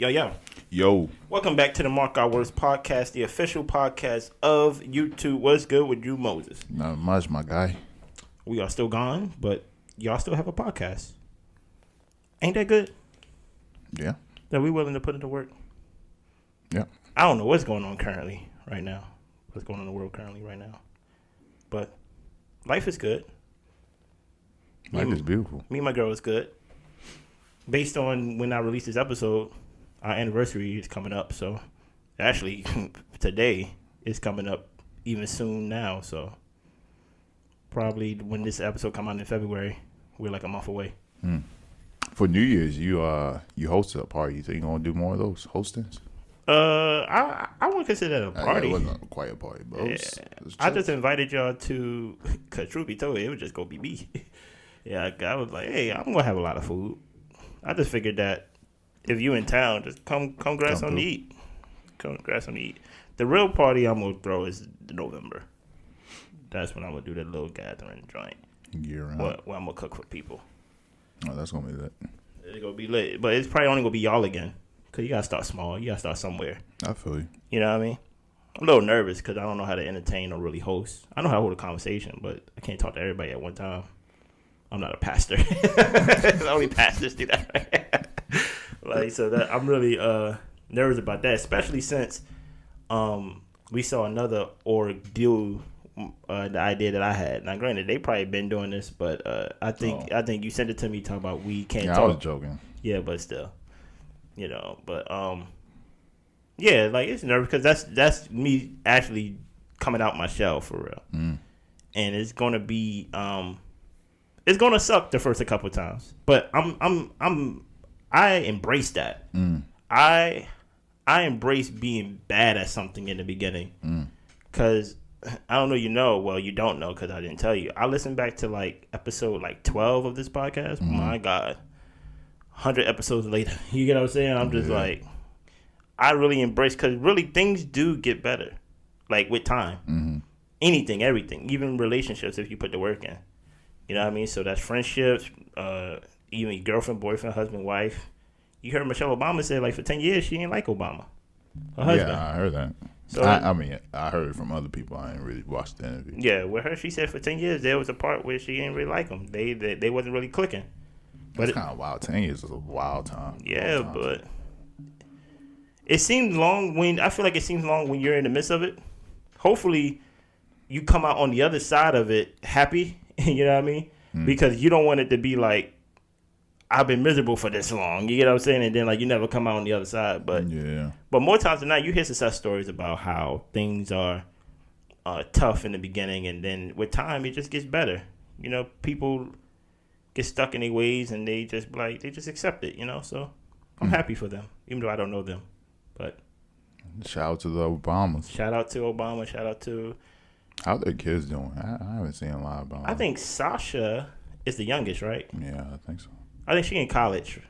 Yo. Yo. Welcome back to the Mark Our Words podcast, the official podcast of YouTube. What's good with you, Moses? Not much, my guy. We are still gone, but y'all still have a podcast. Ain't that good? Yeah. That we willing to put into work? Yeah. I don't know what's going on currently right now. What's going on in the world currently right now. But life is good. Life is beautiful. Me and my girl is good. Based on when I released this episode, our anniversary is coming up. So actually, today is coming up even soon now. So probably when this episode come out in February, we're like a month away. For New Year's, you hosted a party. So you gonna do more of those hostings? I wouldn't consider that a party. It wasn't quite a party, bro. Yeah. I just invited y'all to, cause truth be told, it was just gonna be me. Yeah, I was like, hey, I'm gonna have a lot of food. I just figured that if you in town, just come grab something to eat. Come grab something to eat. The real party I'm gonna throw is November. That's when I'm gonna do that little gathering joint. Year round. Where I'm gonna cook for people. Oh, that's gonna be lit. It's gonna be lit, but it's probably only gonna be y'all again. Cause you gotta start small. You gotta start somewhere. I feel you. You know what I mean? I'm a little nervous because I don't know how to entertain or really host. I know how to hold a conversation, but I can't talk to everybody at one time. I'm not a pastor. Only pastors do that. I'm really nervous about that, especially since we saw another ordeal. The idea that I had. Now, granted, they probably been doing this, but I think you sent it to me talking about we can't talk. I was joking. Yeah, but still, yeah, like it's nervous because that's me actually coming out my shell for real, and it's gonna be it's gonna suck the first couple of times, but I embrace that. I embrace being bad at something in the beginning, because I don't know, well, you don't know because I didn't tell you. I listened back to like episode 12 of this podcast. My God, 100 episodes later, you get what I'm saying? I'm just like, I really embrace, because really things do get better, like with time. Anything, everything, even relationships if you put the work in. You know what I mean? So that's friendships, even girlfriend, boyfriend, husband, wife. You heard Michelle Obama say like for 10 years she ain't like Obama. Her husband. Yeah, I heard that. So I heard it from other people. I didn't really watch the interview. Yeah, with her, she said for 10 years there was a part where she didn't really like him. They wasn't really clicking. But it's kind of wild. 10 years is a wild time. Yeah, but it seems long I feel like it seems long when you're in the midst of it. Hopefully, you come out on the other side of it happy. You know what I mean? Because you don't want it to be like, I've been miserable for this long. You get what I'm saying? And then like you never come out on the other side. But yeah. But more times than not, you hear success stories about how things are tough in the beginning, and then with time it just gets better. You know, people get stuck in their ways and they just accept it. You know, so I'm happy for them, even though I don't know them. But shout out to the Obamas. Shout out to Obama. Shout out to. How their kids doing? I haven't seen a lot about them. I think Sasha is the youngest, right? Yeah, I think so. I think she in college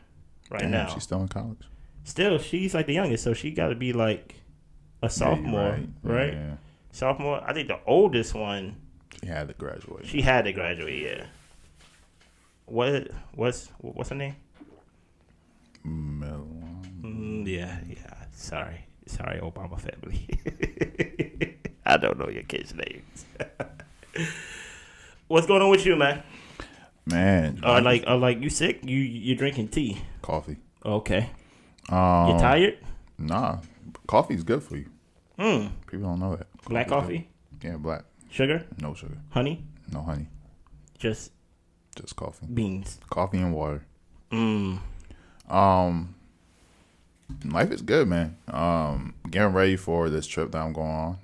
now. She's still in college? Still, she's like the youngest, so she got to be like a sophomore, right? Yeah. Sophomore. I think the oldest one. She had to graduate. Yeah. What's her name? Melon. Yeah. Sorry, Obama family. I don't know your kids' names. What's going on with you, man? Man, like you sick? You drinking tea? Coffee. Okay. You tired? Nah, coffee's good for you. People don't know that. Black coffee? Yeah, black. Sugar? No sugar. Honey? No honey. Just coffee. Beans. Coffee and water. Life is good, man. Getting ready for this trip that I'm going on.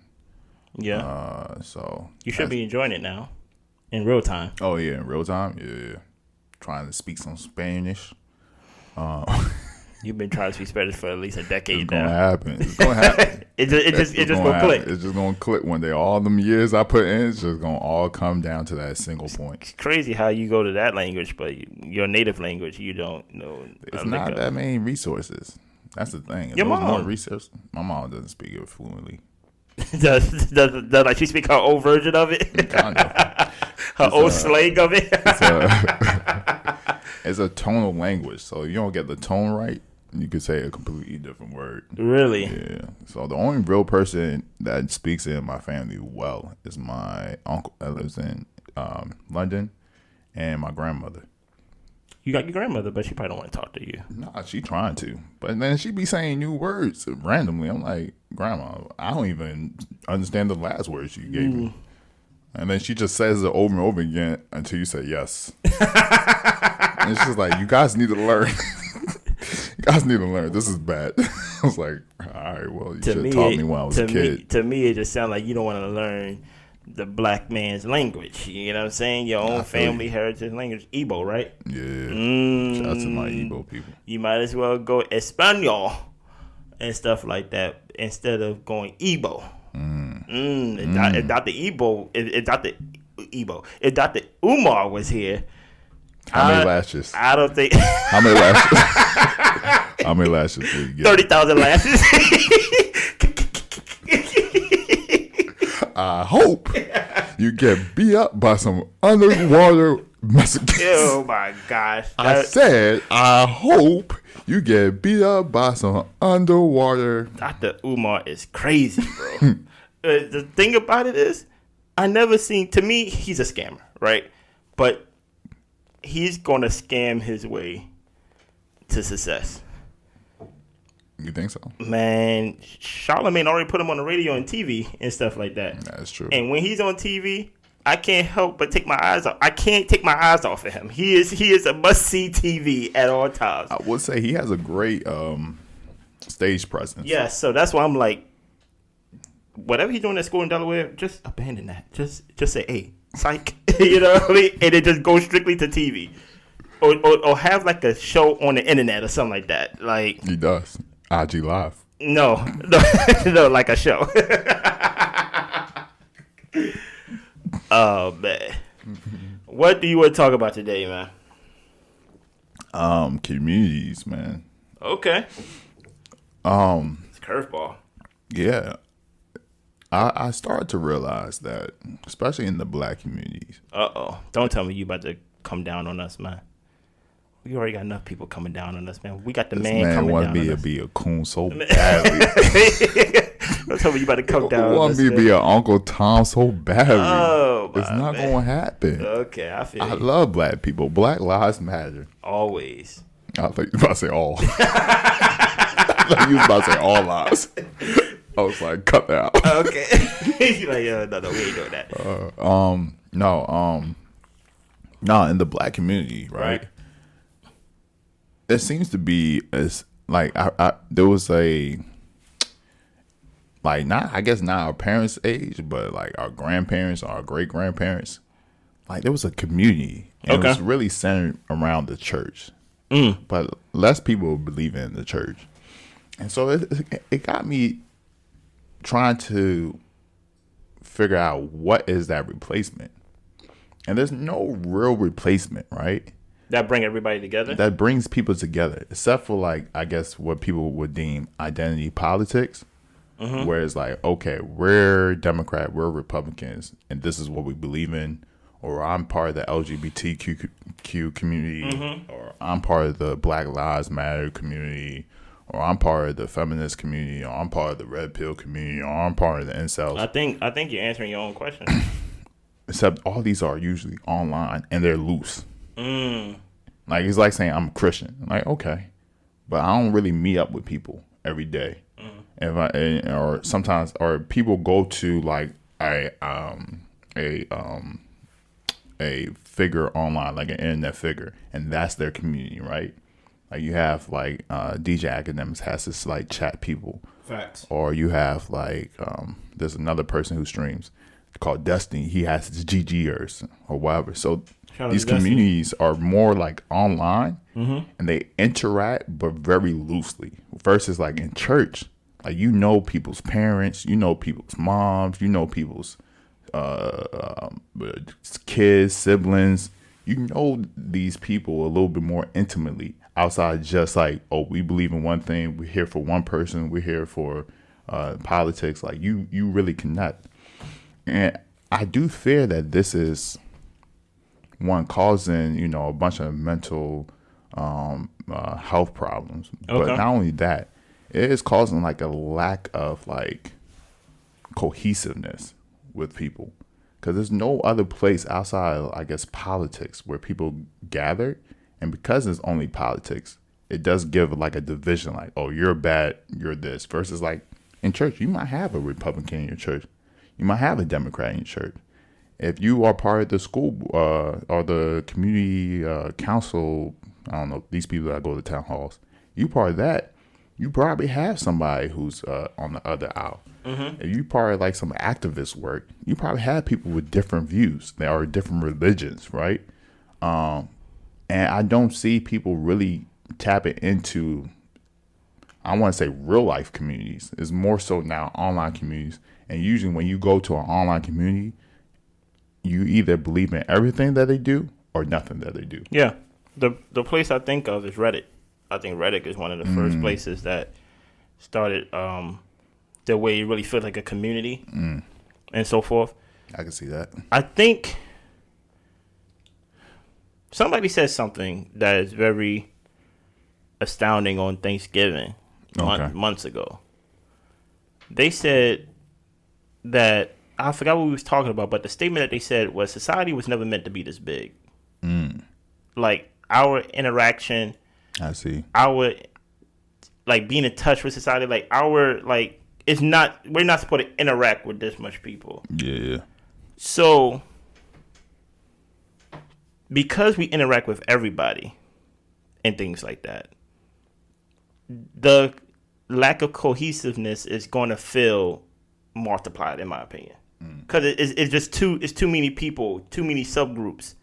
Yeah. So you should be enjoying it now, in real time. Oh yeah, in real time. Yeah. Trying to speak some Spanish. You've been trying to speak Spanish for at least a decade now. It's gonna happen. It's just gonna click. It's just gonna click one day. All them years I put in, it's just gonna all come down to that single point. It's crazy how you go to that language, but your native language you don't know. It's not that many resources. That's the thing. Your mom. More resources. My mom doesn't speak it fluently. does like she speak her old version of it? Kind of. Her old slang of it. It's a tonal language, so you don't get the tone right. You could say a completely different word. Really? Yeah. So the only real person that speaks in my family well is my uncle that lives in London, and my grandmother. You got your grandmother, but she probably don't want to talk to you. Nah, she trying to, but then she be saying new words randomly. I'm like, Grandma, I don't even understand the last words you gave me. And then she just says it over and over again until you say yes. And it's just like, you guys need to learn. You guys need to learn. This is bad. I was like, all right, well, you should have taught me when I was a kid. To me, it just sounds like you don't want to learn the black man's language. You know what I'm saying? Your own family heritage language. Igbo, right? Yeah. Shout out to my Igbo people. You might as well go Espanol and stuff like that instead of going Igbo. If Dr. Umar was here, how many lashes? I don't think. How many lashes? How many lashes did you get? 30,000 lashes. I hope you get beat up by some underwater Mexicans. Oh my gosh! I said, I hope you get beat up by some underwater. Dr. Umar is crazy, bro. The thing about it is, I never seen. To me, he's a scammer, right? But he's gonna scam his way to success. You think so? Man, Charlamagne already put him on the radio and TV and stuff like that. That's true. And when he's on TV, I can't help but take my eyes off. I can't take my eyes off of him. He is a must-see TV at all times. I would say he has a great stage presence. Yeah, so that's why I'm like, whatever he's doing at school in Delaware, just abandon that. Just say, hey, psych. You know what I mean? And it just goes strictly to TV. Or have like a show on the internet or something like that. Like He does. IG Live. No, like a show. Oh man, what do you want to talk about today, man? Communities, man. Okay. It's a curveball. Yeah. I started to realize that, especially in the black communities. Don't tell me you about to come down on us, man. We already got enough people coming down on us, man. We got the man coming down on us. Man wants me to be a coon so badly. Don't tell me you about to come down on us. Want me to be an Uncle Tom so badly. Oh, it's not going to happen. Okay, I feel I you. love black people. Black lives matter. Always. I thought you were about to say all. I thought you was about to say all lives. I was like, cut that out. Okay. You're like, no, we ain't doing that. No, in the black community, right? There seems to be there was a not our parents' age, but like our grandparents or our great grandparents. Like there was a community, and it was really centered around the church. But less people believe in the church, and so it got me trying to figure out what is that replacement. And there's no real replacement, right? That bring everybody together? That brings people together, except for like, I guess what people would deem identity politics, where it's like, okay, we're Democrat, we're Republicans, and this is what we believe in, or I'm part of the LGBTQ community, or I'm part of the Black Lives Matter community, or I'm part of the feminist community, or I'm part of the red pill community, or I'm part of the incels. I think you're answering your own question. Except all these are usually online and they're loose. Like it's like saying I'm a Christian. I'm like, okay, but I don't really meet up with people every day. Or sometimes, or people go to like a figure online, like an internet figure, and that's their community, right? Like you have like DJ Academics has this like chat people. Facts. Or you have like there's another person who streams called Destiny. He has his GGers or whatever. So these communities are more like online, and they interact but very loosely. Versus like in church, like you know people's parents, you know people's moms, you know people's kids, siblings. You know these people a little bit more intimately outside just like, oh, we believe in one thing. We're here for one person. We're here for politics. Like you really connect. And I do fear that this is one causing, a bunch of mental health problems. Okay. But not only that, it is causing like a lack of like cohesiveness with people, because there's no other place outside of, I guess, politics where people gather. And because it's only politics, it does give like a division, like, oh, you're bad, you're this, versus like in church, you might have a Republican in your church, you might have a Democrat in your church. If you are part of the school or the community council, I don't know, these people that go to town halls, you part of that, you probably have somebody who's on the other aisle. Mm-hmm. If you part of like some activist work, you probably have people with different views. There are different religions, right? And I don't see people really tapping into, I want to say, real life communities. It's more so now online communities. And usually when you go to an online community, you either believe in everything that they do or nothing that they do. Yeah. The place I think of is Reddit. I think Reddit is one of the first places that started the way you really feel like a community and so forth. I can see that. I think somebody said something that is very astounding on Thanksgiving months ago. They said that, I forgot what we was talking about, but the statement that they said was society was never meant to be this big. Like our interaction, I see. Our like being in touch with society, like our like it's not, we're not supposed to interact with this much people. Yeah. So because we interact with everybody and things like that, the lack of cohesiveness is going to feel multiplied, in my opinion, because it's just too many people, too many subgroups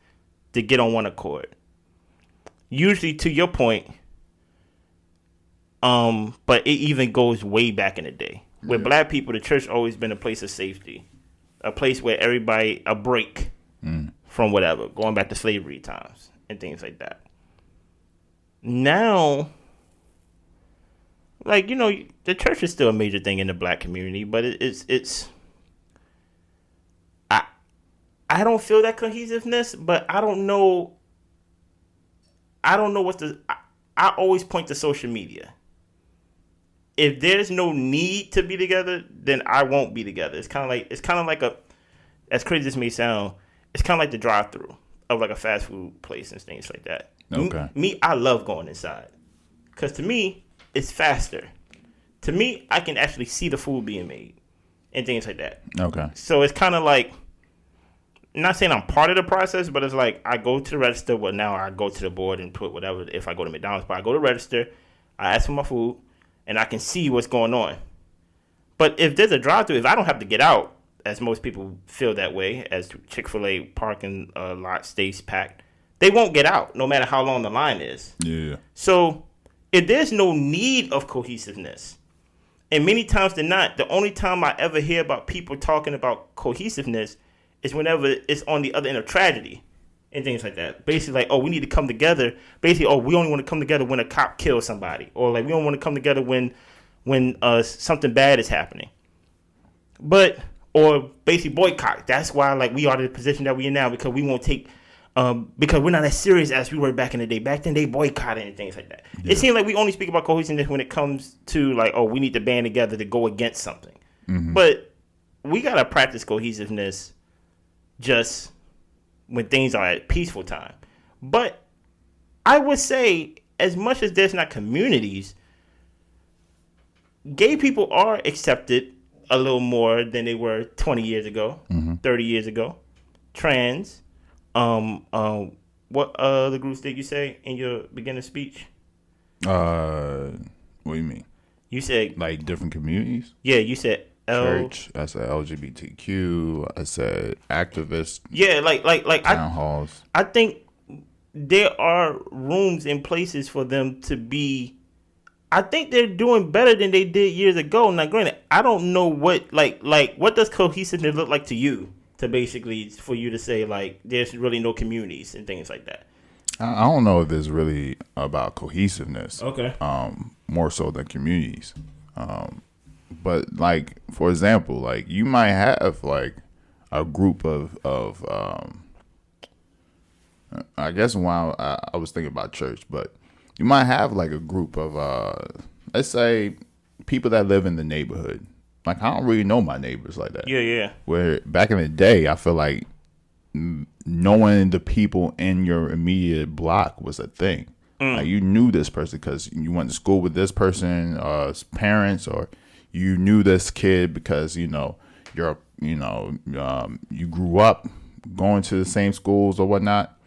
to get on one accord. Usually, to your point, but it even goes way back in the day. With black people, the church always been a place of safety, a place where everybody a break from whatever, going back to slavery times and things like that. Now, like, you know, the church is still a major thing in the black community, but it's I don't feel that cohesiveness, but I don't know what I always point to social media. If there's no need to be together, then I won't be together. It's kind of like a, as crazy as it may sound, it's kind of like the drive-through of like a fast food place and things like that. Okay. Me, I love going inside, because to me, it's faster. To me, I can actually see the food being made and things like that. Okay. So it's kind of like, not saying I'm part of the process, but it's like I go to the register. Well, now I go to the board and put whatever. If I go to McDonald's, but I go to the register, I ask for my food, and I can see what's going on. But if there's a drive-thru, if I don't have to get out, as most people feel that way, as Chick-fil-A parking lot stays packed, they won't get out no matter how long the line is. Yeah. So if there's no need of cohesiveness, and many times than not, the only time I ever hear about people talking about cohesiveness is whenever it's on the other end of tragedy and things like that. Basically, like, oh, we need to come together. Basically, oh, we only want to come together when a cop kills somebody, or like we don't want to come together when something bad is happening. But or basically boycott. That's why like we are in the position that we are now, because we won't take because we're not as serious as we were back in the day. Back then they boycotted and things like that. Yeah. It seems like we only speak about cohesiveness when it comes to like, oh, we need to band together to go against something. Mm-hmm. But we gotta practice cohesiveness just when things are at peaceful time. But I would say, as much as there's not communities, gay people are accepted a little more than they were 20 years ago, 30 years ago. Trans, what other groups did you say in your beginning speech? What do you mean? You said like different communities? Yeah, you said church. I said LGBTQ. I said activists. Yeah, like town halls. I think there are rooms and places for them to be. I think they're doing better than they did years ago. Now, granted, I don't know what what does cohesiveness look like to you, to basically for you to say like there's really no communities and things like that. I don't know if it's really about cohesiveness. Okay. More so than communities. But like, for example, like you might have like a group of I guess while I was thinking about church, but you might have like a group of let's say people that live in the neighborhood. Like I don't really know my neighbors like that. Yeah. Where back in the day, I feel like knowing the people in your immediate block was a thing. Like you knew this person because you went to school with this person, parents, or you knew this kid because you grew up going to the same schools or whatnot.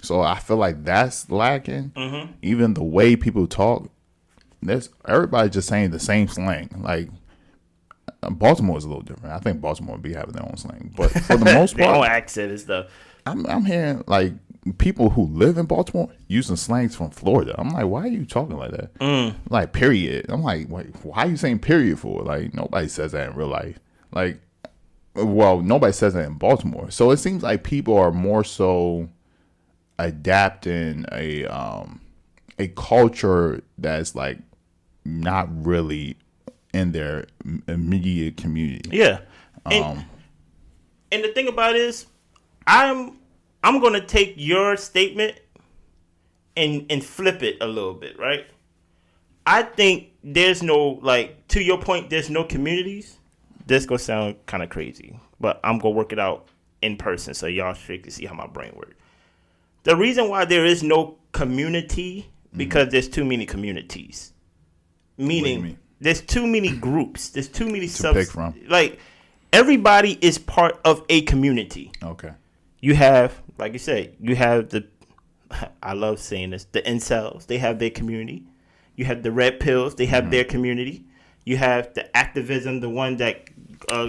So I feel like that's lacking. Even the way people talk, everybody just saying the same slang. Like Baltimore is a little different. I think Baltimore be having their own slang, but for the most part, their own accent and stuff. I'm hearing like people who live in Baltimore using slangs from Florida. I'm like, why are you talking like that? Like period. I'm like, wait, why are you saying period for? Like nobody says that in real life. Like, well, nobody says that in Baltimore. So it seems like people are more so adapting a culture that's like not really in their immediate community. Yeah. And the thing about it is, I'm gonna take your statement and flip it a little bit, right? I think there's no, like, to your point, there's no communities. This gonna sound kind of crazy, but I'm gonna work it out in person so y'all can see how my brain works. The reason why there is no community because there's too many communities. Meaning there's too many groups. There's too many to pick from. Like everybody is part of a community. Okay. You have, like you said, you have I love saying this, the incels. They have their community. You have the red pills. They have their community. You have the activism, the one that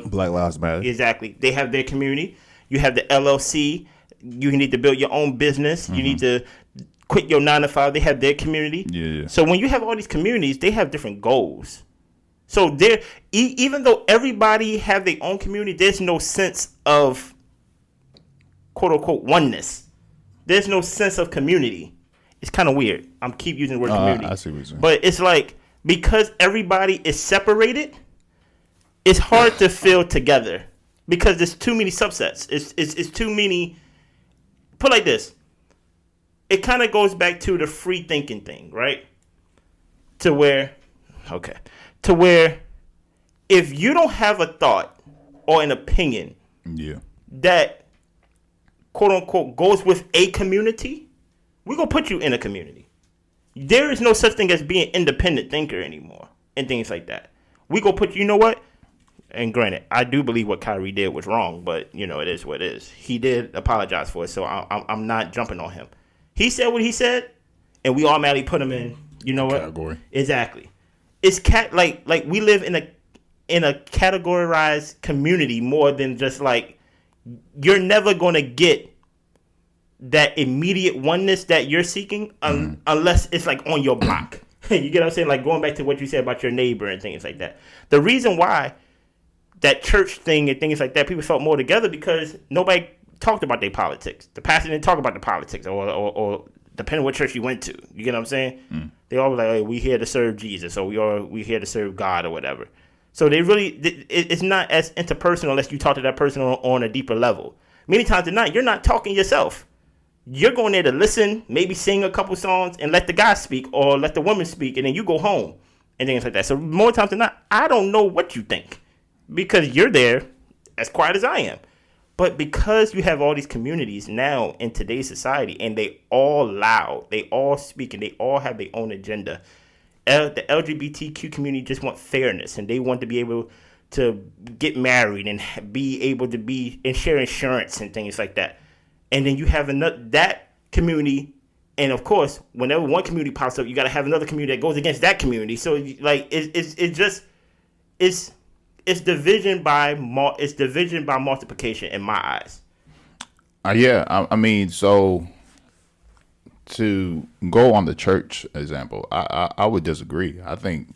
Black Lives Matter. Exactly. They have their community. You have the LLC. You need to build your own business. You need to quit your 9-to-5. They have their community. Yeah. So when you have all these communities, they have different goals. So there, even though everybody have their own community, there's no sense of quote unquote oneness. There's no sense of community. It's kind of weird. I'm keep using the word community. I see what you're saying. But it's like because everybody is separated, it's hard to feel together because there's too many subsets. It's too many. Put it like this. It kind of goes back to the free thinking thing, right? To where if you don't have a thought or an opinion that quote unquote goes with a community, we're going to put you in a community. There is no such thing as being independent thinker anymore and things like that. We going to put you know what? And granted, I do believe what Kyrie did was wrong, but you know, it is what it is. He did apologize for it, so I'm not jumping on him. He said what he said, and we automatically put him in, you know what? Category. Exactly. It's like we live in a categorized community more than just like you're never going to get that immediate oneness that you're seeking unless it's like on your block. You get what I'm saying? Like going back to what you said about your neighbor and things like that. The reason why that church thing and things like that, people felt more together because nobody talked about their politics. The pastor didn't talk about the politics or depending on what church you went to. You get what I'm saying? They all were like, hey, we here to serve Jesus or we here to serve God or whatever. So they really, it's not as interpersonal unless you talk to that person on a deeper level. Many times than not, you're not talking yourself. You're going there to listen, maybe sing a couple songs and let the guy speak or let the woman speak and then you go home and things like that. So more times than not, I don't know what you think because you're there as quiet as I am. But because you have all these communities now in today's society and they all loud, they all speak, and they all have their own agenda, the LGBTQ community just want fairness and they want to be able to get married and be able to be and share insurance and things like that. And then you have that community, and of course, whenever one community pops up, you got to have another community that goes against that community. So like it's division by multiplication in my eyes. I mean, so to go on the church example, I would disagree. I think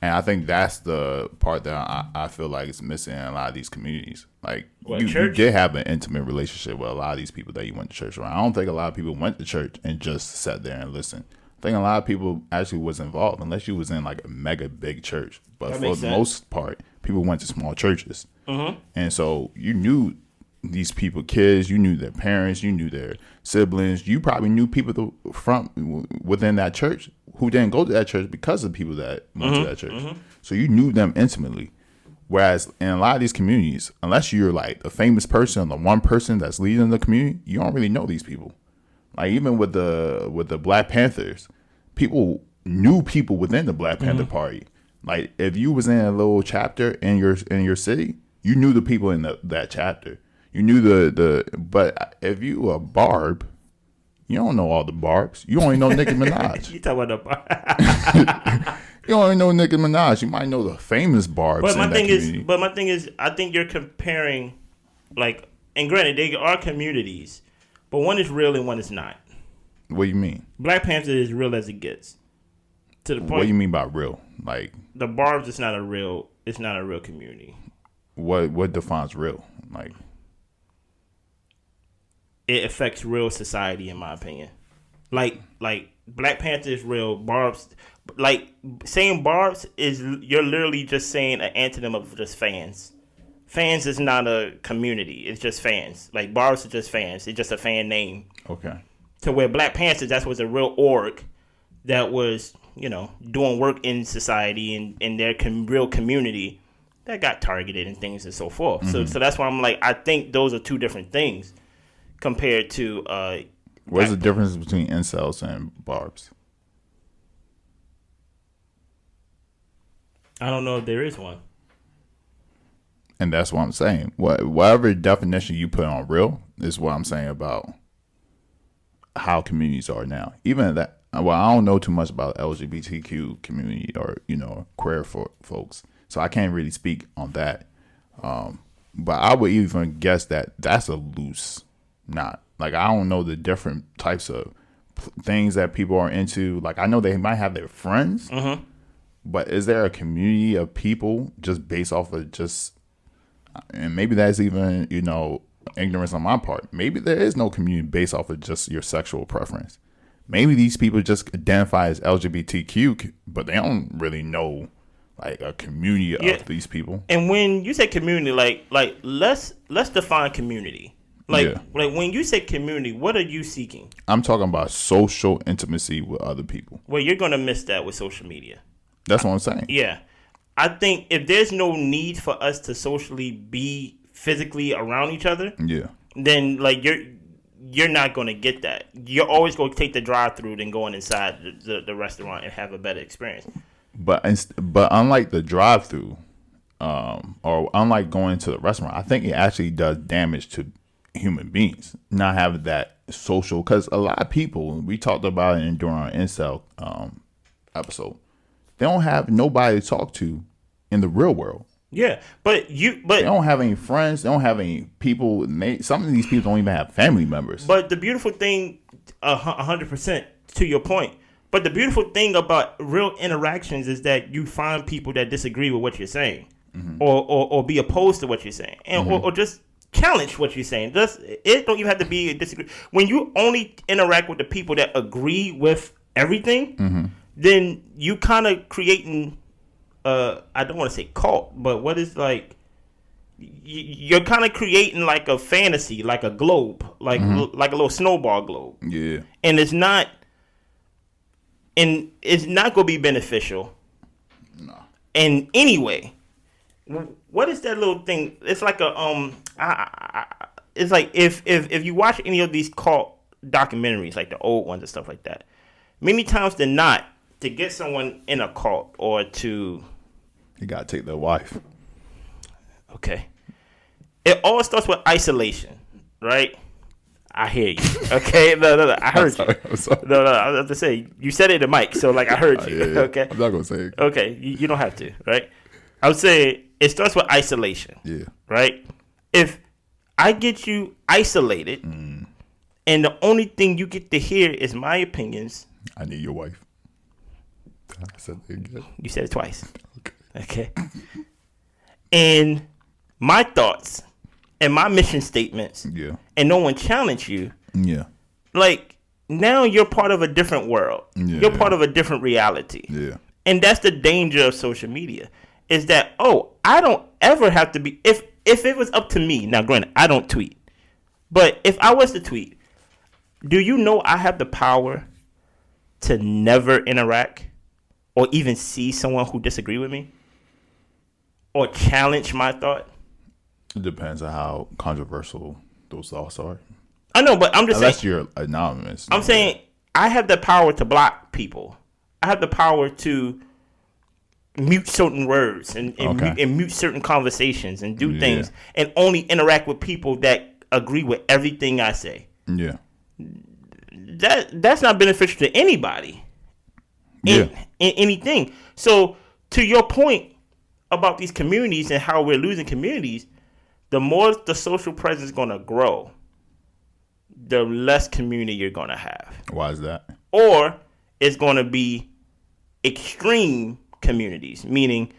that's the part that I feel like is missing in a lot of these communities. Like you did have an intimate relationship with a lot of these people that you went to church with. I don't think a lot of people went to church and just sat there and listened. I think a lot of people actually was involved, unless you was in like a mega big church. But for the most part, people went to small churches, and so you knew these people kids, you knew their parents, you knew their siblings, you probably knew people from within that church who didn't go to that church because of people that went to that church. So you knew them intimately. Whereas in a lot of these communities, unless you're like the famous person, the one person that's leading the community, you don't really know these people. Like even with the Black Panthers, people knew people within the Black Panther Party. Like if you was in a little chapter in your city, you knew the people in that chapter. You knew but if you a Barb, you don't know all the Barbs. You only know Nicki Minaj. You talking about the Barb? You only know Nicki Minaj. You might know the famous Barbs. But my thing is, I think you're comparing, like, and granted, they are communities, but one is real and one is not. What do you mean? Black Panther is real as it gets. To the point. What do you mean by real? Like the Barbs is not a real. It's not a real community. What defines real? Like it affects real society, in my opinion. Like Black Panther is real. Barbs, like saying Barbs is you're literally just saying an antonym of just fans. Fans is not a community. It's just fans. Like Barbs is just fans. It's just a fan name. Okay. To where Black Panther, that was a real org that was, doing work in society and in their real community that got targeted and things and so forth. So that's why I'm like, I think those are two different things compared to. What's the difference between incels and Barbs? I don't know if there is one. And that's what I'm saying. Whatever definition you put on real is what I'm saying about how communities are now. Even that, well, I don't know too much about LGBTQ community or, queer folks. So I can't really speak on that. But I would even guess that that's a loose knot. Like, I don't know the different types of things that people are into. Like, I know they might have their friends, but is there a community of people just based off of just, and maybe that's even, ignorance on my part. Maybe there is no community based off of just your sexual preference. Maybe these people just identify as LGBTQ, but they don't really know like a community of these people. And when you say community, like let's define community. Like when you say community, what are you seeking? I'm talking about social intimacy with other people. Well, you're gonna miss that with social media. That's what I'm saying. Yeah, I think if there's no need for us to socially be physically around each other, then like you're not gonna get that. You're always gonna take the drive-through than going inside the restaurant and have a better experience. But unlike the drive-through, or unlike going to the restaurant, I think it actually does damage to human beings not having that social. Because a lot of people, we talked about it during our incel episode, they don't have nobody to talk to in the real world. Yeah, but they don't have any friends. They don't have any people. Some of these people don't even have family members. But the beautiful thing, 100% to your point. But the beautiful thing about real interactions is that you find people that disagree with what you're saying, or be opposed to what you're saying, and or just challenge what you're saying. It don't even have to be a disagree. When you only interact with the people that agree with everything, then you kind of creating. I don't want to say cult, but what is like? You're kind of creating like a fantasy, like a globe, like a little snowball globe. Yeah, and it's not going to be beneficial. No. In any way. What is that little thing? It's like it's like if you watch any of these cult documentaries, like the old ones and stuff like that, many times than not, to get someone in a cult or to, you gotta take their wife. Okay, it all starts with isolation, right? I hear you. Okay, no, I heard you. I'm sorry. No, I was about to say you said it in the mic, so like I heard you. Yeah. Okay, I'm not gonna say it. Okay, you don't have to, right? I would say it starts with isolation. Yeah. Right? If I get you isolated and the only thing you get to hear is my opinions. I need your wife. I said it again. You said it twice. Okay. And my thoughts and my mission statements. Yeah. And no one challenged you. Yeah. Like, now you're part of a different world. Yeah. You're part of a different reality. Yeah. And that's the danger of social media. Is that, I don't ever have to be, if if it was up to me, now granted, I don't tweet, but if I was to tweet, do you know I have the power to never interact or even see someone who disagree with me or challenge my thought? It depends on how controversial those thoughts are. I know, but I'm just Unless saying. you're anonymous. I'm saying I have the power to block people. I have the power to mute certain words and mute certain conversations and do things and only interact with people that agree with everything I say. Yeah. That's not beneficial to anybody in anything. So to your point about these communities and how we're losing communities, the more the social presence is going to grow, the less community you're going to have. Why is that? Or it's going to be extreme communities, meaning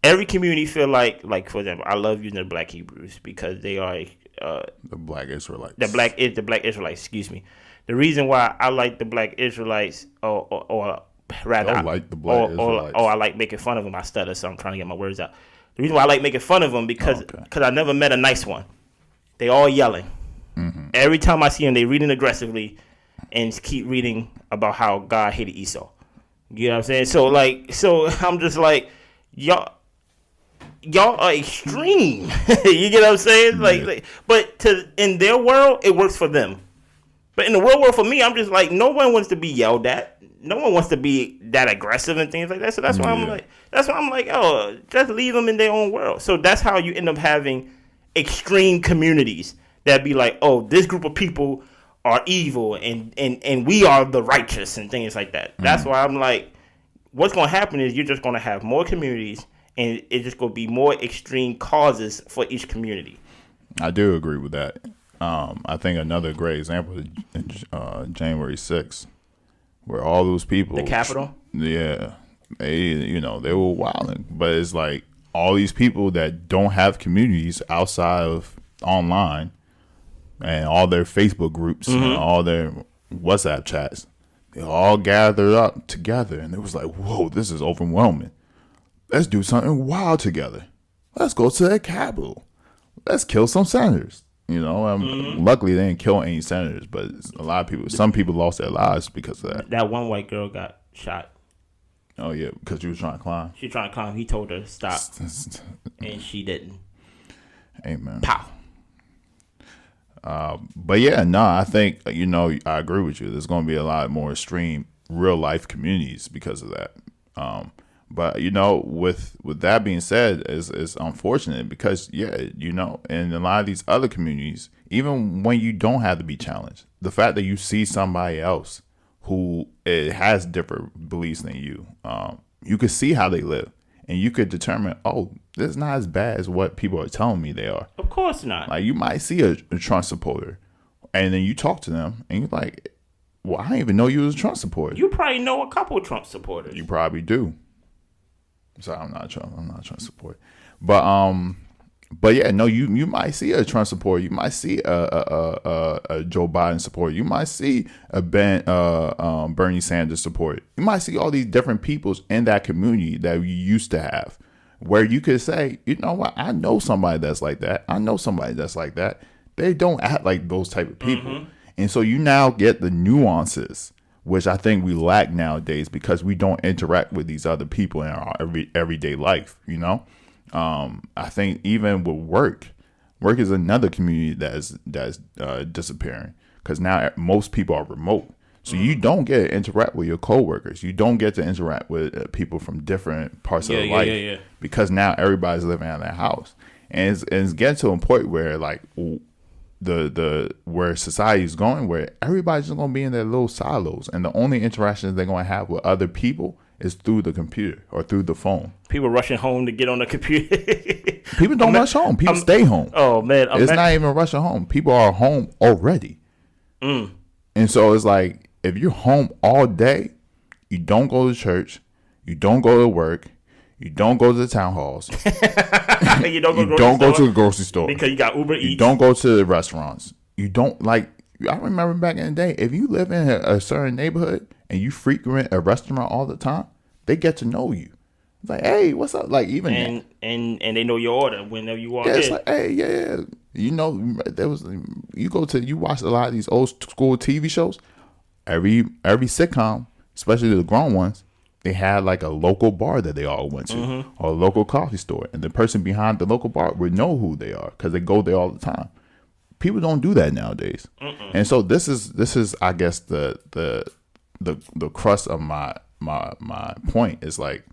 every community feel like for example, I love using the Black Hebrews because they are the Black Israelites. The Black Israelites. Excuse me. The reason why I like the Black Israelites, or rather, I like the Black Israelites. Or I like making fun of them. I stutter, so I'm trying to get my words out. The reason why I like making fun of them because I never met a nice one. They all yelling. Mm-hmm. Every time I see them, they reading aggressively and keep reading about how God hated Esau. You know what I'm saying? So I'm just like, y'all are extreme. You get what I'm saying? But in their world, it works for them. But in the real world, for me, I'm just like, no one wants to be yelled at. No one wants to be that aggressive and things like that. So that's why I'm like, oh, just leave them in their own world. So that's how you end up having extreme communities that be like, oh, this group of people are evil and we are the righteous and things like that. That's why I'm like, what's going to happen is you're just going to have more communities and it's just going to be more extreme causes for each community. I do agree with that. I think another great example is January 6th, where all those people, the Capitol, they were wilding, but it's like all these people that don't have communities outside of online and all their Facebook groups and all their WhatsApp chats, they all gathered up together, and it was like, whoa, this is overwhelming. Let's do something wild together. Let's go to the Capitol. Let's kill some senators. Luckily they didn't kill any senators, but a lot of people, some people lost their lives because of that. That one white girl got shot. Oh yeah, because she was trying to climb. She trying to climb. He told her to stop, and she didn't. Amen. Pow. But yeah, no, I think I agree with you. There's going to be a lot more extreme real life communities because of that. But with that being said, it's unfortunate because in a lot of these other communities, even when you don't have to be challenged, the fact that you see somebody else who has different beliefs than you, you could see how they live, and you could determine, oh, this is not as bad as what people are telling me they are. Of course not. Like you might see a Trump supporter, and then you talk to them, and you're like, well, I didn't even know you was a Trump supporter. You probably know a couple of Trump supporters. You probably do. Sorry, I'm not a Trump supporter. But yeah, no, you might see a Trump supporter. You might see a Joe Biden supporter. You might see a Bernie Sanders supporter. You might see all these different peoples in that community that you used to have, where you could say, you know what, I know somebody that's like that. I know somebody that's like that. They don't act like those type of people. Mm-hmm. And so you now get the nuances, which I think we lack nowadays because we don't interact with these other people in our everyday life, I think even with work is another community that's disappearing because now most people are remote. So you don't get to interact with your coworkers. You don't get to interact with people from different parts of life because now everybody's living out of their house. And it's getting to a point where like where society is going, where everybody's just going to be in their little silos, and the only interactions they're going to have with other people is through the computer or through the phone. People rushing home to get on the computer. People don't rush home. People stay home. Oh man, it's not even rushing home. People are home already. And so it's like, if you're home all day, you don't go to church, you don't go to work, you don't go to the town halls. You don't go to the grocery store because you got Uber Eats. You don't go to the restaurants. You don't I remember back in the day, if you live in a certain neighborhood and you frequent a restaurant all the time, they get to know you. It's like, hey, what's up? Like even and they know your order whenever you walk in. it's like, hey, yeah. You know, you watch a lot of these old school TV shows. Every sitcom, especially the grown ones, they had like a local bar that they all went to, or a local coffee store, and the person behind the local bar would know who they are because they go there all the time. People don't do that nowadays, and so this is I guess the crust of my point is like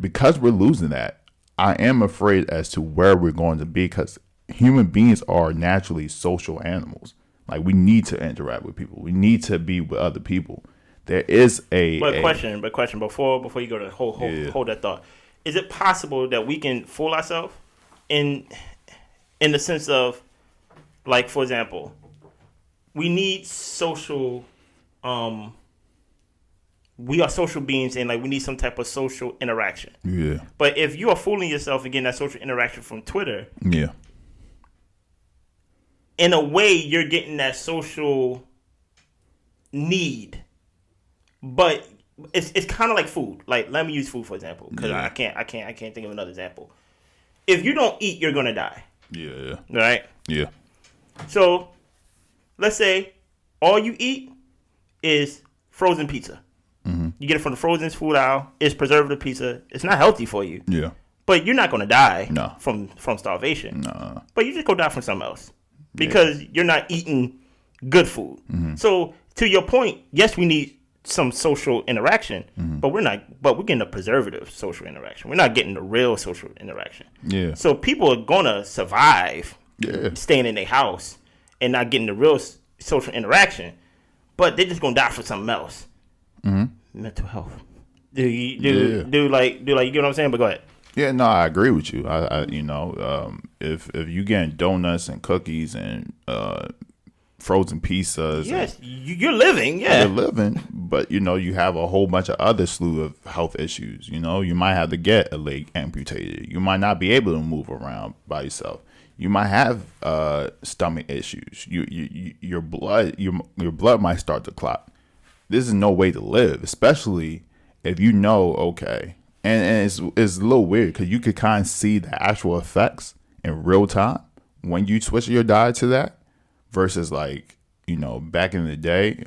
because we're losing that. I am afraid as to where we're going to be because human beings are naturally social animals. Like we need to interact with people. We need to be with other people. There is question before you go to hold that thought. Is it possible that we can fool ourselves in the sense of, like, for example, we need social we are social beings and like we need some type of social interaction. Yeah. But if you are fooling yourself and getting that social interaction from Twitter, yeah. In a way, you're getting that social need, but it's kind of like food. Like, let me use food for example, because I can't think of another example. If you don't eat, you're gonna die. Yeah. Right. Yeah. So, let's say all you eat is frozen pizza. Mm-hmm. You get it from the frozen food aisle. It's preservative pizza. It's not healthy for you. Yeah. But you're not gonna die. No. From starvation. No. But you just go die from something else. Because you're not eating good food. Mm-hmm. So to your point, yes, we need some social interaction, but we're getting a preservative social interaction. We're not getting the real social interaction. Yeah. So people are gonna survive staying in their house and not getting the real social interaction, but they're just gonna die for something else. Mm-hmm. Mental health. Do you get what I'm saying? But go ahead. Yeah, no, I agree with you. If you getting donuts and cookies and frozen pizzas, yes, you're living. Yeah, you're living. But you have a whole bunch of other slew of health issues. You might have to get a leg amputated. You might not be able to move around by yourself. You might have stomach issues. Your blood might start to clot. This is no way to live, especially if okay. And it's a little weird because you could kind of see the actual effects in real time when you switch your diet to that versus back in the day,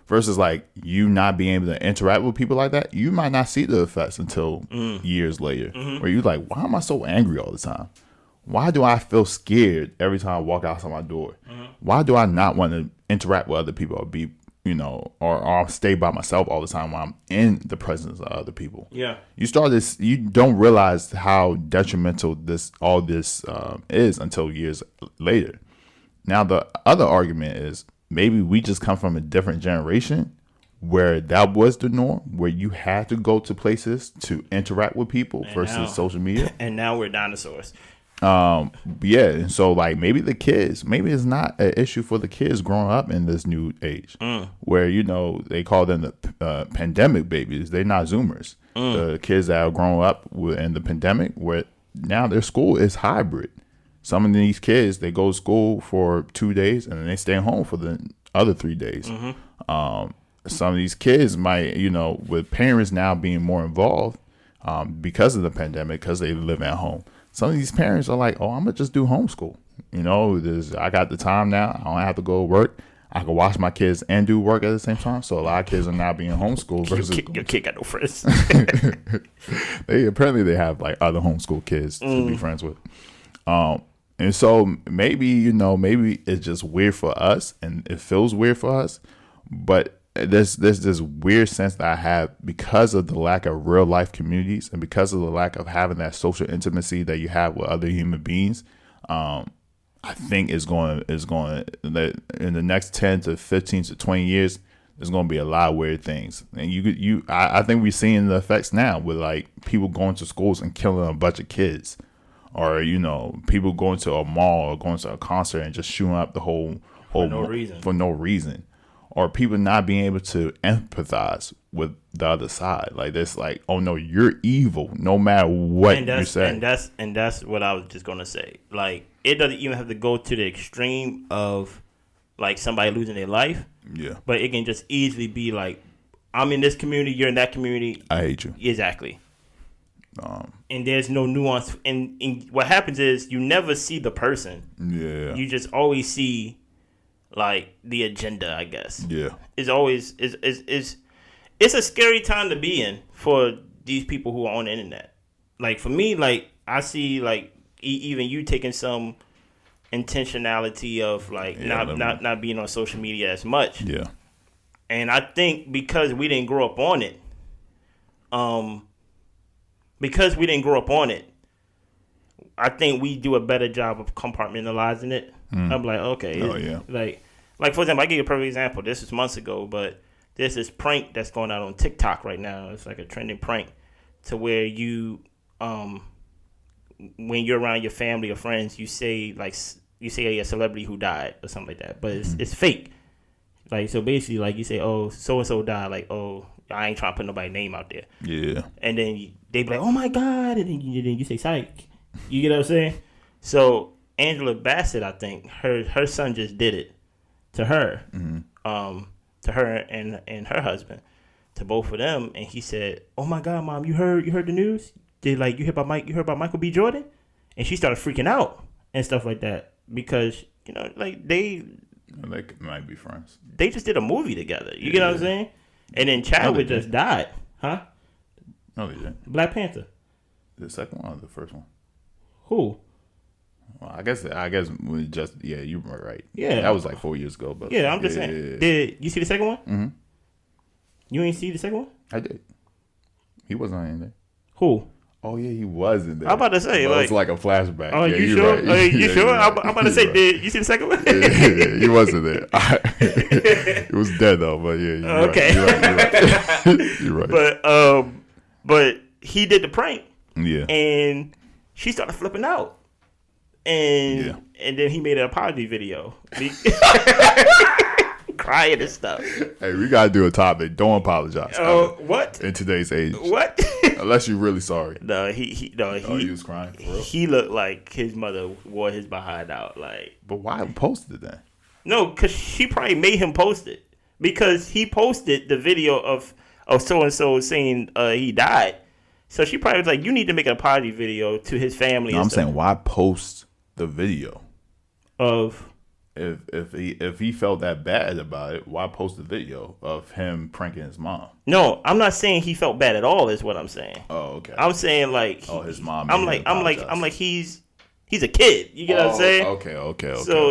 versus like you not being able to interact with people like that. You might not see the effects until years later where you're like, why am I so angry all the time? Why do I feel scared every time I walk outside my door? Why do I not want to interact with other people or be or I'll stay by myself all the time while I'm in the presence of other people. Yeah. You don't realize how detrimental all this is until years later. Now, the other argument is maybe we just come from a different generation where that was the norm, where you had to go to places to interact with people versus social media. And now we're dinosaurs. And so maybe it's not an issue for the kids growing up in this new age where they call them the pandemic babies. They're not Zoomers. The kids that are growing up in the pandemic, where now their school is hybrid. Some of these kids, they go to school for 2 days and then they stay home for the other 3 days. Some of these kids might, with parents now being more involved because of the pandemic, because they live at home. Some of these parents are like, I'm going to just do homeschool. I got the time now. I don't have to go to work. I can watch my kids and do work at the same time. So a lot of kids are now being homeschooled. Your kid got no friends. They have other homeschool kids to be friends with. And so maybe it's just weird for us and it feels weird for us. But there's this weird sense that I have because of the lack of real life communities and because of the lack of having that social intimacy that you have with other human beings. I think is going in the next 10 to 15 to 20 years, there's going to be a lot of weird things. And I think we're seeing the effects now with people going to schools and killing a bunch of kids, or people going to a mall or going to a concert and just shooting up the whole for no reason. Or people not being able to empathize with the other side. This oh no, you're evil no matter what you say. And that's what I was just gonna say. It doesn't even have to go to the extreme of somebody losing their life. Yeah. But it can just easily be I'm in this community, you're in that community. I hate you. Exactly. And there's no nuance. And what happens is you never see the person. Yeah. You just always see like the agenda, I guess. Yeah. It's always it's a scary time to be in for these people who are on the internet. Like for me, like I see like even you taking some intentionality of like not being on social media as much. Yeah. And I think because we didn't grow up on it, I think we do a better job of compartmentalizing it. I'm like, okay. Oh, yeah. Like, for example, I give you a perfect example. This was months ago, but there's this prank that's going out on TikTok right now. It's like a trending prank to where you, when you're around your family or friends, you say a celebrity who died or something like that, but it's fake. Like, so basically, like, you say, oh, so-and-so died. Like, oh, I ain't trying to put nobody's name out there. Yeah. And then they be like, oh, my God. And then you say, psych. You get what I'm saying? So, Angela Bassett, I think, her son just did it to her. To her and her husband. To both of them. And he said, oh, my God, Mom, you heard the news? You heard about Michael B. Jordan? And she started freaking out and stuff like that. Because, you know, like, they might be friends. They just did a movie together. You get what I'm saying? And then Chadwick just died. Huh? No, they didn't. Black Panther. The second one or the first one? Who? Well, I guess we just you were right. Yeah. That was like 4 years ago. But yeah, I'm just saying. Yeah. Did you see the second one? Mm-hmm. You ain't see the second one? I did. He wasn't in there. Who? Oh yeah, he was in there. I'm about to say, it's like a flashback. Oh, yeah, you sure? Right. You sure? Right. I'm about to say, did you see the second one? yeah, he wasn't there. He was dead though, but yeah. You're right. You're right. But he did the prank. Yeah. And she started flipping out. And then he made an apology video. Crying and stuff. Hey, we gotta do a topic. Don't apologize. What? In today's age. What? Unless you're really sorry. No, he was crying for real. He looked like his mother wore his behind out. Like, but why post it then? No, because she probably made him post it because he posted the video of so and so saying he died. So she probably was like, "You need to make an apology video to his family." No, I'm saying, why post the video of? If he felt that bad about it, why post the video of him pranking his mom? No, I'm not saying he felt bad at all. Is what I'm saying. Oh, okay. I'm saying like his mom. I'm like he's a kid. You get what I'm saying? Okay.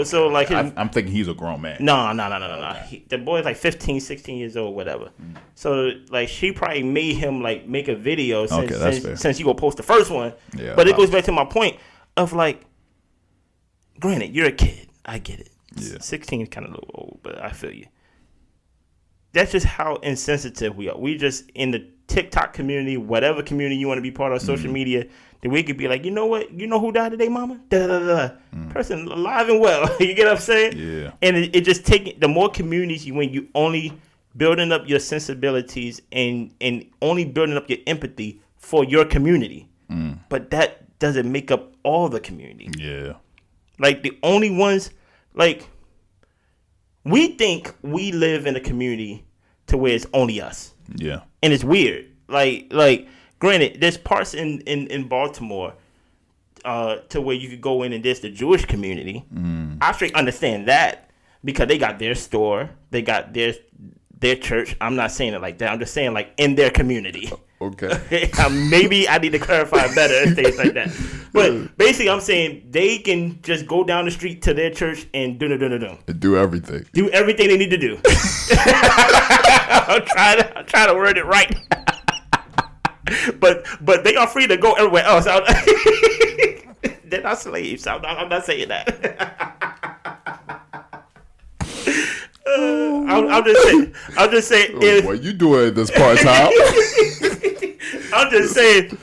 So like I'm thinking he's a grown man. No. The boy's like 15, 16 years old, whatever. So like she probably made him like make a video since you go post the first one. Yeah. But it goes back to my point of like, granted, you're a kid. I get it. Yeah. 16 is kind of a little old, but I feel you. That's just how insensitive we are. We just in the TikTok community, whatever community you want to be part of, social media, that we could be like, you know what? You know who died today, mama? Person alive and well. You get what I'm saying? Yeah. And it just taking the more communities when you only building up your sensibilities and only building up your empathy for your community. But that doesn't make up all the community. Yeah. Like the only ones, like we think we live in a community to where it's only us. Yeah. And it's weird. Like granted, there's parts in Baltimore to where you could go in and there's the Jewish community. I straight understand that because they got their store, they got their church. I'm not saying it like that. I'm just saying like in their community. Okay. Maybe I need to clarify better and things like that. But basically, I'm saying they can just go down the street to their church and do everything. Do everything they need to do. I'm trying to word it right. but they are free to go everywhere else. They're not slaves. I'm not saying that. I'm just saying. What you doing this part time? I'm just saying.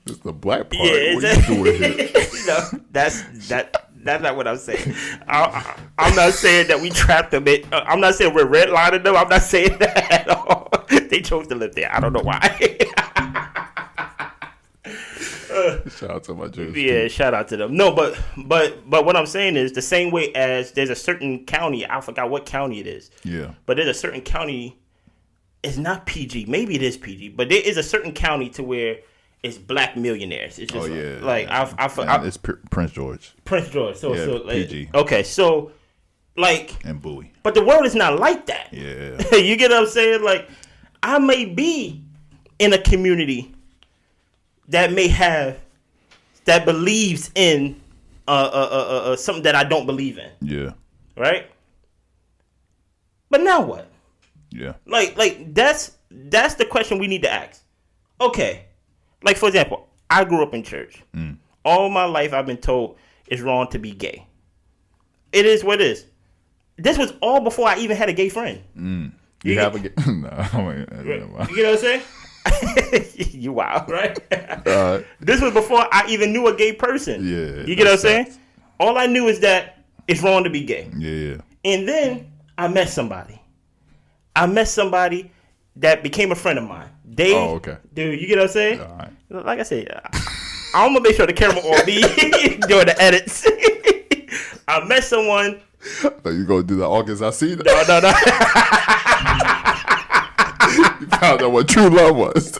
It's the black part. Yeah, what you doing here? No, that's not what I'm saying. I'm not saying that we trapped them. I'm not saying we're redlining them. I'm not saying that at all. They chose to live there. I don't know why. Shout out to my Jews. Yeah, shout out to them. No, but what I'm saying is the same way as there's a certain county. I forgot what county it is. Yeah. But there's a certain county it's not PG. Maybe it is PG, but there is a certain county to where it's black millionaires. It's just it's Prince George. Prince George. So PG. Okay, so like and Bowie. But the world is not like that. Yeah. You get what I'm saying? Like, I may be in a community that believes in something that I don't believe in. Yeah. Right? But now what? Yeah. Like that's the question we need to ask. Okay. Like, for example, I grew up in church. All my life I've been told it's wrong to be gay. It is what it is. This was all before I even had a gay friend. You have a gay... No, you know what I'm saying? You wild, right? This was before I even knew a gay person. Yeah. You get what I'm saying? All I knew is that it's wrong to be gay. Yeah. And then I met somebody that became a friend of mine. Okay. Dude, you get what I'm saying? All right. Like I said, I'm going to make sure the camera on me during the edits. I met someone. So you going to do the August I see that? No. You found out what true love was.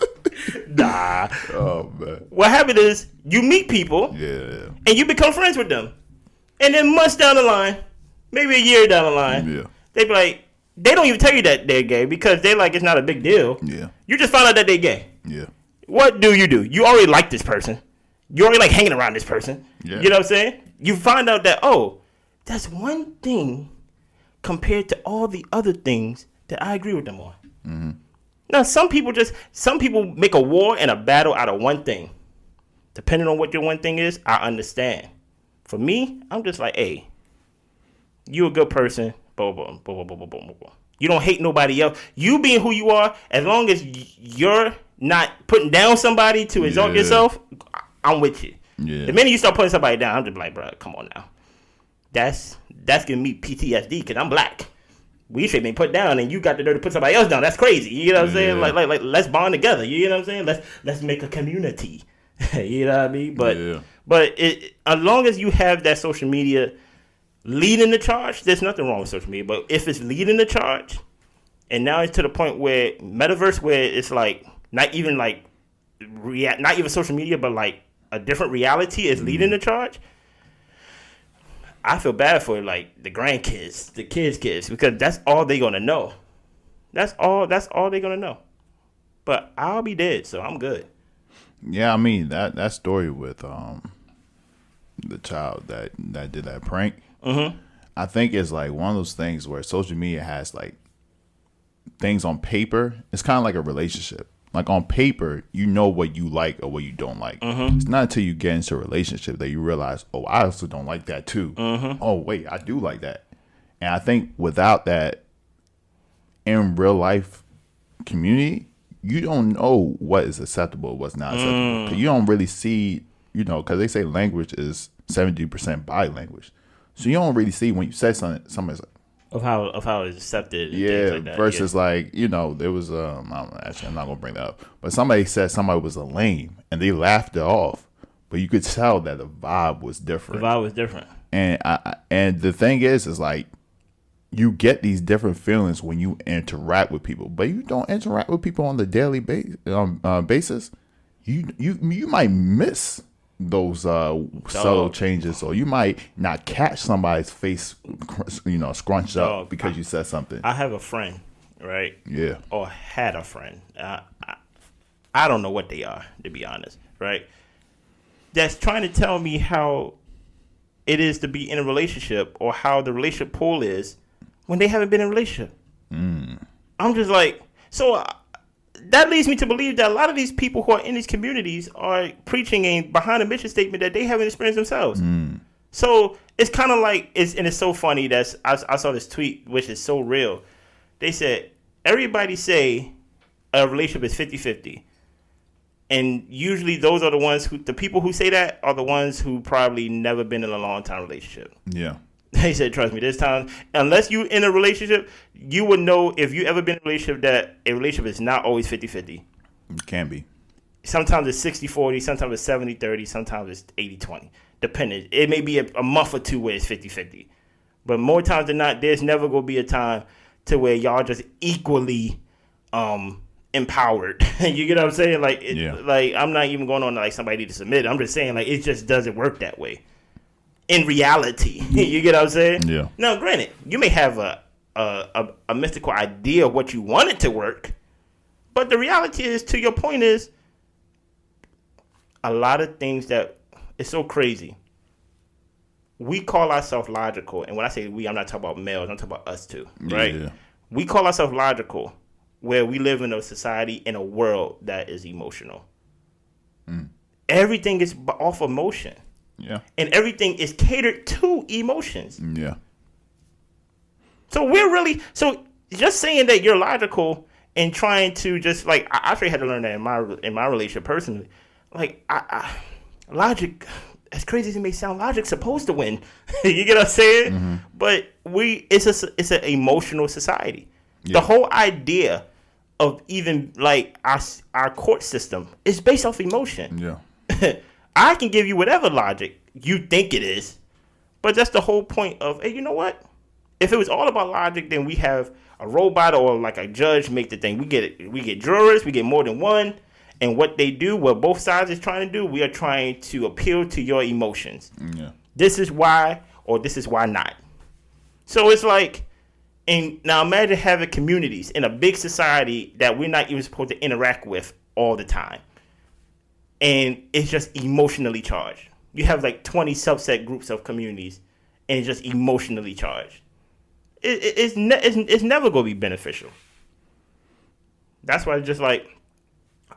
Nah. Oh, man. What happened is you meet people. Yeah. And you become friends with them. And then months down the line, maybe a year down the line, they be like, they don't even tell you that they're gay because they're like, it's not a big deal. Yeah. You just found out that they're gay. Yeah. What do? You already like this person. You already like hanging around this person. Yeah. You know what I'm saying? You find out that, oh, that's one thing compared to all the other things that I agree with them on. Mm-hmm. Now, some people make a war and a battle out of one thing. Depending on what your one thing is, I understand. For me, I'm just like, hey, you a good person. Boom, boom, boom, boom, boom, boom, boom. You don't hate nobody else. You being who you are, as long as you're not putting down somebody to exalt yourself, I'm with you. Yeah. The minute you start putting somebody down, I'm just like, bro, come on now. That's giving me PTSD because I'm black. We should be put down, and you got the nerve to put somebody else down. That's crazy. You know what I'm saying? Like, let's bond together. You know what I'm saying? Let's make a community. You know what I mean? But as long as you have that social media leading the charge, there's nothing wrong with social media. But if it's leading the charge, and now it's to the point where metaverse, where it's like not even social media, but like a different reality is leading the charge. I feel bad for like the grandkids, the kids, because that's all they're gonna know. That's all they're gonna know. But I'll be dead, so I'm good. Yeah, I mean that story with the child that did that prank. Mm-hmm. I think it's like one of those things where social media has like things on paper. It's kind of like a relationship. Like on paper, you know what you like or what you don't like. Mm-hmm. It's not until you get into a relationship that you realize, oh, I also don't like that too. Mm-hmm. Oh, wait, I do like that. And I think without that in real life community, you don't know what is acceptable, what's not acceptable. 'Cause you don't really see, because they say language is 70% body language. So you don't really see when you say something, somebody's like, of how it's accepted. And yeah, things like that. versus like, there was I'm not gonna bring that up, but somebody said somebody was a lame and they laughed it off, but you could tell that the vibe was different. And the thing is like you get these different feelings when you interact with people, but you don't interact with people on the daily basis. You might miss those subtle changes, or you might not catch somebody's face, scrunched up because you said something. I have a friend, right? Yeah. Or had a friend. I don't know what they are, to be honest, right? That's trying to tell me how it is to be in a relationship or how the relationship pool is when they haven't been in a relationship. I'm just like, so that leads me to believe that a lot of these people who are in these communities are preaching a behind the mission statement that they haven't experienced themselves. So it's kind of like, it's so funny that I saw this tweet, which is so real. They said, everybody say a relationship is 50-50. And usually those are the people who say that are the ones who probably never been in a long time relationship. Yeah. They said, trust me, this time, unless you in a relationship, you would know if you ever been in a relationship that a relationship is not always 50-50. It can be. Sometimes it's 60-40, sometimes it's 70-30, sometimes it's 80-20. Depending. It may be a month or two where it's 50-50. But more times than not, there's never going to be a time to where y'all just equally empowered. You get what I'm saying? Like, like I'm not even going on like somebody to submit. I'm just saying like it just doesn't work that way in reality. You get what I'm saying? Yeah. Now, granted, you may have a mystical idea of what you want it to work, but the reality is, to your point, is a lot of things that it's so crazy. We call ourselves logical, and when I say we, I'm not talking about males. I'm talking about us too, right? Yeah. We call ourselves logical, where we live in a society, in a world that is emotional. Everything is off emotion. Yeah. And everything is catered to emotions. Yeah. So so just saying that you're logical and trying to just like, I actually had to learn that in my relationship personally. Like, logic, as crazy as it may sound, logic's supposed to win. You get what I'm saying? Mm-hmm. But it's an emotional society. Yeah. The whole idea of even like our court system is based off emotion. Yeah. I can give you whatever logic you think it is, but that's the whole point of, hey, you know what? If it was all about logic, then we have a robot or like a judge make the thing. We get jurors, we get more than one, and what they do, what both sides is trying to do, we are trying to appeal to your emotions. Yeah. This is why, or this is why not. So it's like, and now imagine having communities in a big society that we're not even supposed to interact with all the time. And it's just emotionally charged. You have like 20 subset groups of communities, and it's just emotionally charged. It's never going to be beneficial. That's why it's just like,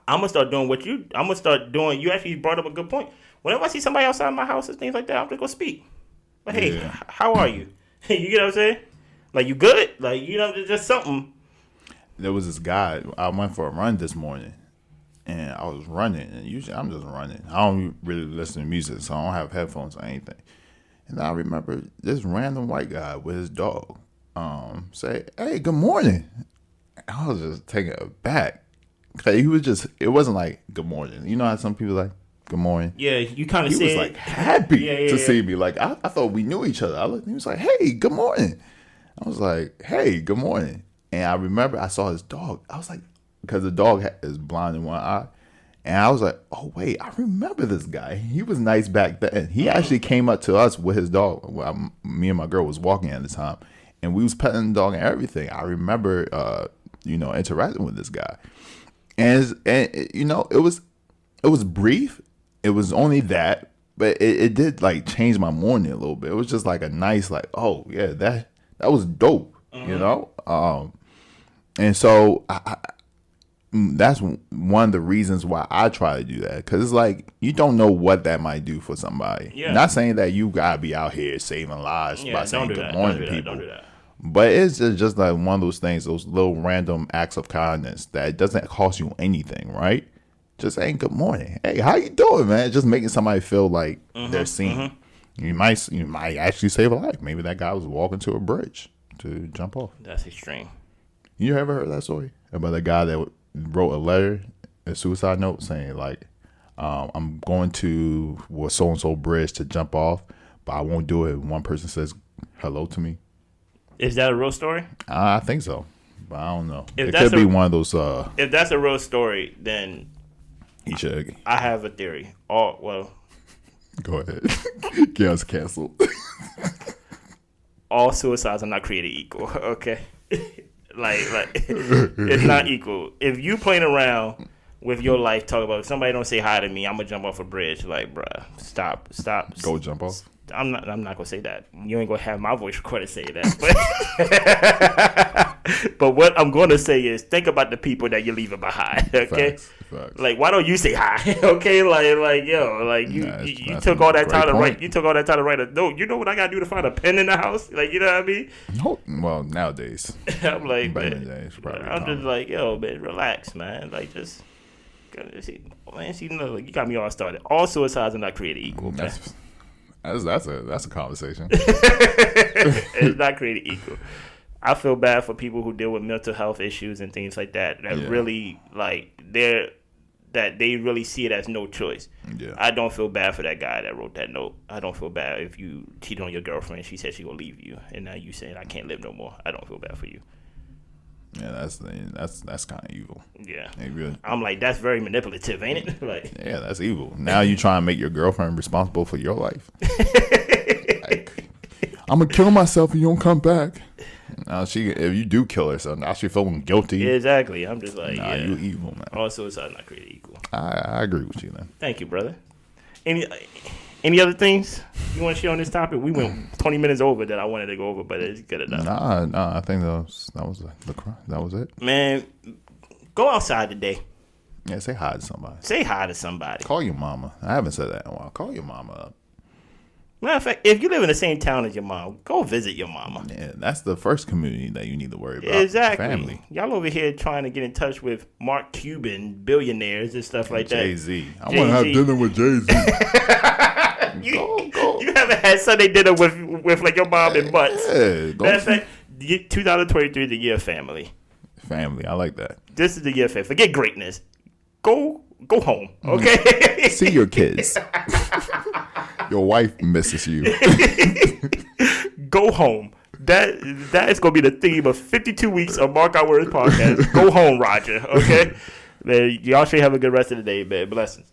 I'm going to start doing you actually brought up a good point. Whenever I see somebody outside my house and things like that, I'm just going to speak. But hey, how are you? You get what I'm saying? Like, you good? Like, you know, just something. There was this guy, I went for a run this morning. And I was running, and usually I'm just running. I don't really listen to music, so I don't have headphones or anything. And I remember this random white guy with his dog say, "Hey, good morning." I was just taken aback. He was just, it wasn't like, "Good morning." You know how some people like, "Good morning." Yeah, you kind of said. He was like happy to see me. Like, I thought we knew each other. I looked, he was like, "Hey, good morning." I was like, "Hey, good morning." And I remember I saw his dog. I was like, because the dog is blind in one eye. And I was like, oh, wait, I remember this guy. He was nice back then. He actually came up to us with his dog. Well, me and my girl was walking at the time. And we was petting the dog and everything. I remember, interacting with this guy. And it was brief. It was only that. But it did, like, change my morning a little bit. It was just, like, a nice, like, oh, yeah, that was dope, you know? And so that's one of the reasons why I try to do that, because it's like you don't know what that might do for somebody. Yeah. Not saying that you gotta be out here saving lives by saying good morning to people, but it's just like one of those things, those little random acts of kindness that doesn't cost you anything, right? Just saying good morning, hey, how you doing, man? Just making somebody feel like they're seen. You might actually save a life. Maybe that guy was walking to a bridge to jump off. That's extreme. You ever heard that story about a guy that wrote a letter, a suicide note, saying like, I'm going to so-and-so bridge to jump off, but I won't do it. One person says hello to me. Is that a real story? I think so, but I don't know. It could be one of those. If that's a real story, then he should. I have a theory. Oh, well. Go ahead. Get us canceled. All suicides are not created equal, okay? Like it's not equal. If you playing around with your life, talk about if somebody don't say hi to me, I'm gonna jump off a bridge. Like, bruh, stop. Go jump off. I'm not gonna say that. You ain't gonna have my voice recorded say that. But what I'm gonna say is think about the people that you're leaving behind. Okay, Facts. Like, why don't you say hi? Okay, you took all that time to write. You took all that time to write a note. You know what I gotta do to find a pen in the house? Like, you know what I mean? No, well, nowadays. I'm like, man, I'm just like, yo, man, relax, man. Like, just see, you got me all started. All suicides are not created equal, man. That's a conversation. It's not created equal. I feel bad for people who deal with mental health issues and things like that. Really they really see it as no choice. Yeah. I don't feel bad for that guy that wrote that note. I don't feel bad if you cheated on your girlfriend. She said she gonna leave you, and now you saying I can't live no more. I don't feel bad for you. Yeah, that's kind of evil. Yeah. Really, I'm like, that's very manipulative, ain't it? Like, yeah, that's evil. Now you try and make your girlfriend responsible for your life. Like, I'm gonna kill myself if you don't come back. Now if you do kill her, so now she feeling guilty. Yeah, exactly. I'm just like, nah, yeah, you evil, man. all suicide not created equal. I agree with you, man. Thank you, brother. Any other things you want to share on this topic? We went 20 minutes over that I wanted to go over, but it's good enough. Nah. I think that was it. Man, go outside today. Yeah, say hi to somebody. Say hi to somebody. Call your mama. I haven't said that in a while. Call your mama up. Matter of fact, if you live in the same town as your mom, go visit your mama. Yeah, that's the first community that you need to worry about. Exactly. Family. Y'all over here trying to get in touch with Mark Cuban billionaires and stuff like that. Jay-Z. I want to have dinner with Jay-Z. Go. You haven't had Sunday dinner with like your mom in months. Yeah, Matter of fact, 2023 is the year of family. Family, I like that. This is the year of family. Forget greatness. Go home, okay? See your kids. Your wife misses you. Go home. That is going to be the theme of 52 weeks of Mark Our Words podcast. Go home, Roger, okay? Man, y'all should have a good rest of the day, man. Blessings.